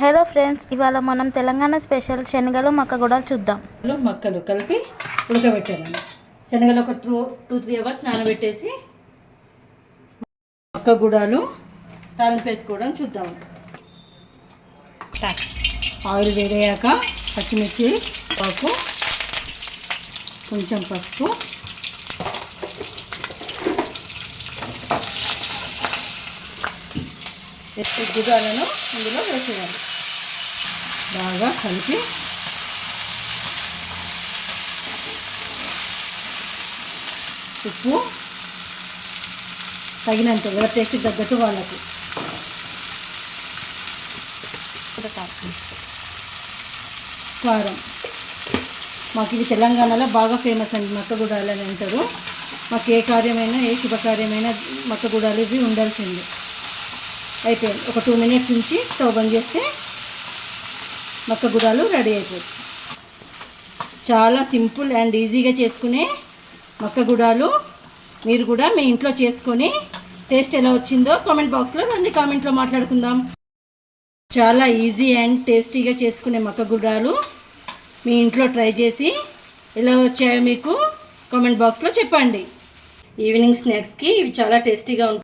Hello friends, ఇవాళ మనం Telangana special శనగలు మక్కగూడలు చూద్దాం. మక్కలు కలిపి ఉడకబెట్టాను. శనగలు ఒక 2-3 అవర్స్ నానబెట్టేసి మక్కగూడలు తాలింపు వేసుకోవడం చూద్దాం. ఆయిల్ వేడయ్యాక పచ్చిమిర్చి, ఆకు, కొంచెం పసుపు, గుడాలను ఇందులో వేసేయాలి. బాగా కలిపి ఉప్పు తగినంత, ఎవరి టేస్ట్ తగ్గట్టు వాళ్ళకి. కారం, మాకు ఇది తెలంగాణలో బాగా ఫేమస్ అండి. మక్కగూడాలు అని అంటారు. మాకు ఏ కార్యమైనా, ఏ శుభకార్యమైనా మక్కగూడాలు ఇవి ఉండాల్సింది. అయిపోయింది. ఒక 2 మినిట్స్ నుంచి స్టవ్ బంద్ చేస్తే మక్కగూడాలు రెడీ అయిపోతుంది. చాలా సింపుల్ అండ్ ఈజీగా చేసుకునే మక్కగూడాలు మీరు కూడా మీ ఇంట్లో చేసుకొని టేస్ట్ ఎలా వచ్చిందో కామెంట్ బాక్స్లో రండి, కామెంట్లో మాట్లాడుకుందాం. చాలా ఈజీ అండ్ టేస్టీగా చేసుకునే మక్కగూడాలు మీ ఇంట్లో ట్రై చేసి ఎలా వచ్చాయో మీకు కామెంట్ బాక్స్లో చెప్పండి. ఈవినింగ్ స్నాక్స్కి ఇవి చాలా టేస్టీగా ఉంటాయి.